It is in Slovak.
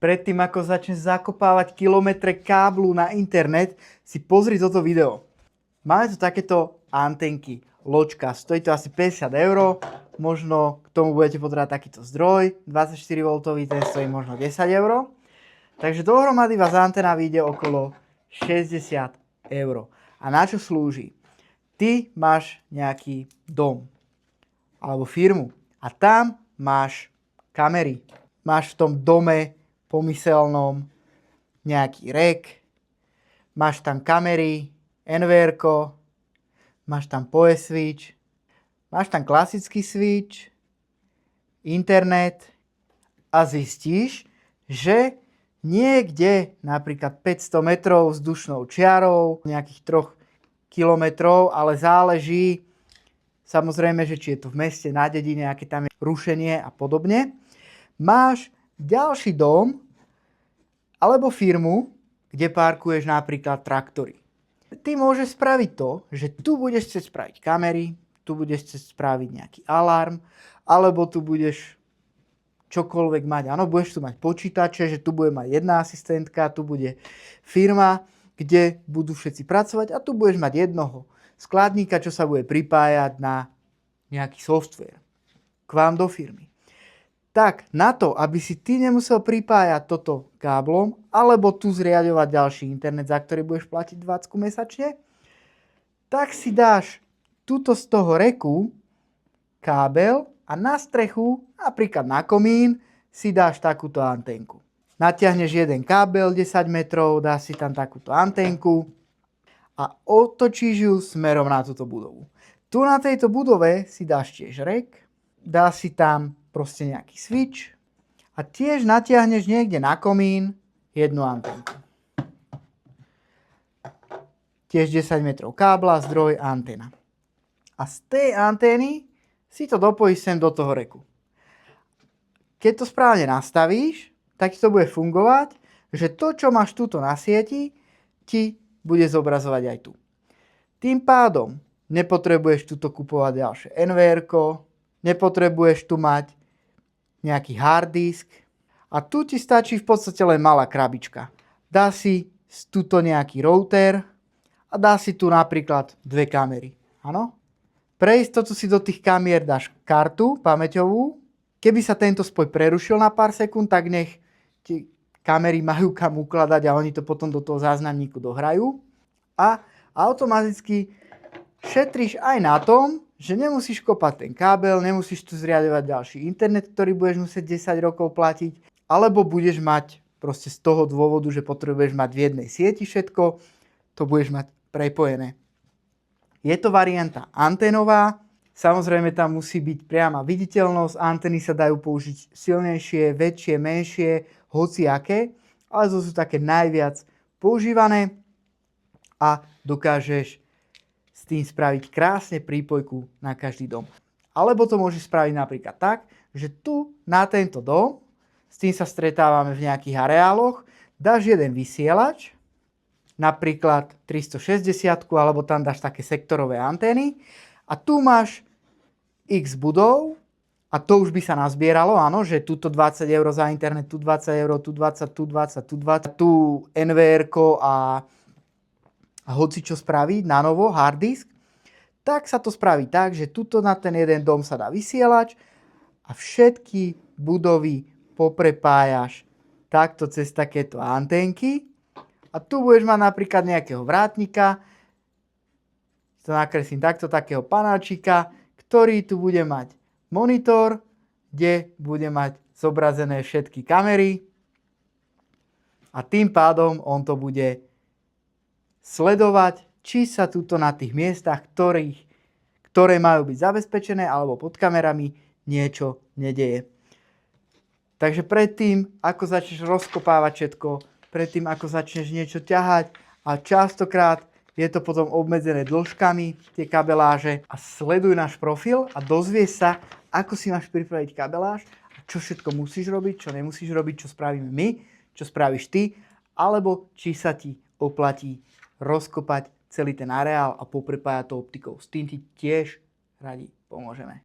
Predtým, ako začneš zakopávať kilometre káblu na internet, si pozri toto video. Máme tu takéto antenky, loďka, stojí to asi 50 €, možno k tomu budete potrebovať takýto zdroj, 24V, ten stojí možno 10 €. Takže dohromady vás antena vyjde okolo 60 €. A na čo slúži? Ty máš nejaký dom alebo firmu a tam máš kamery. Máš v tom dome pomyselnom nejaký rek, máš tam kamery, NVR-ko, máš tam PoE switch, máš tam klasický switch, internet a zistíš, že niekde napríklad 500 metrov vzdušnou čiarou, nejakých 3 kilometrov, ale záleží samozrejme, že či je to v meste, na dedine, aké tam je rušenie a podobne, máš ďalší dom alebo firmu, kde parkuješ napríklad traktory. Ty môžeš spraviť to, že tu budeš chcieť spraviť kamery, tu budeš chcieť spraviť nejaký alarm, alebo tu budeš čokoľvek mať. Áno, budeš tu mať počítače, že tu bude mať jedna asistentka, tu bude firma, kde budú všetci pracovať a tu budeš mať jednoho skladníka, čo sa bude pripájať na nejaký software k vám do firmy. Tak na to, aby si ty nemusel pripájať toto káblom, alebo tu zriaďovať ďalší internet, za ktorý budeš platiť 20 mesačne, tak si dáš tuto z toho reku kábel a na strechu, napríklad na komín, si dáš takúto antenku. Natiahneš jeden kábel 10 metrov, dáš si tam takúto antenku a otočíš ju smerom na túto budovu. Tu na tejto budove si dáš tiež rek, dáš si tam proste nejaký switch a tiež natiahneš niekde na komín jednu antenku. Tiež 10 metrov kábla, zdroj, antena. A z tej antény si to dopojíš sem do toho reku. Keď to správne nastavíš, tak to bude fungovať, že to, čo máš tuto na sieti, ti bude zobrazovať aj tu. Tým pádom nepotrebuješ tuto kupovať ďalšie NVR-ko, nepotrebuješ tu mať nejaký hard disk a tu ti stačí v podstate len malá krabička. Dá si tuto nejaký router a dá si tu napríklad 2 kamery. Áno? Pre istotu si do tých kamier dáš kartu pamäťovú. Keby sa tento spoj prerušil na pár sekúnd, tak nech ti kamery majú kam ukladať a oni to potom do toho záznamníku dohrajú. A automaticky šetríš aj na tom, že nemusíš kopať ten kábel, nemusíš tu zriadovať ďalší internet, ktorý budeš musieť 10 rokov platiť, alebo budeš mať proste z toho dôvodu, že potrebuješ mať v jednej sieti všetko, to budeš mať prepojené. Je to varianta anténová, samozrejme tam musí byť priama viditeľnosť, antény sa dajú použiť silnejšie, väčšie, menšie, hociaké, ale to sú také najviac používané a dokážeš s tým spraviť krásne prípojku na každý dom. Alebo to môžeš spraviť napríklad tak, že tu na tento dom, s tým sa stretávame v nejakých areáloch, dáš jeden vysielač, napríklad 360, alebo tam dáš také sektorové antény a tu máš x budov a to už by sa nazbieralo, áno, že tuto 20 € za internet, tu 20 €, tu 20, tu 20, tu 20, tu NVR-ko a hoci čo spraviť na novo, hard disk, tak sa to spraví tak, že tuto na ten jeden dom sa dá vysielač a všetky budovy poprepájaš takto cez takéto anténky a tu budeš mať napríklad nejakého vrátnika, to nakreslím takto, takého panáčika, ktorý tu bude mať monitor, kde bude mať zobrazené všetky kamery a tým pádom on to bude sledovať, či sa tuto na tých miestach, ktoré majú byť zabezpečené alebo pod kamerami, niečo nedeje. Takže predtým, ako začneš rozkopávať všetko, predtým, ako začneš niečo ťahať a častokrát je to potom obmedzené dĺžkami, tie kabeláže a sleduj náš profil a dozvieš sa, ako si máš pripraviť kabeláž a čo všetko musíš robiť, čo nemusíš robiť, čo spravíme my, čo spravíš ty, alebo či sa ti oplatí rozkopať celý ten areál a poprepájať to optikou. S tým ti tiež radi pomôžeme.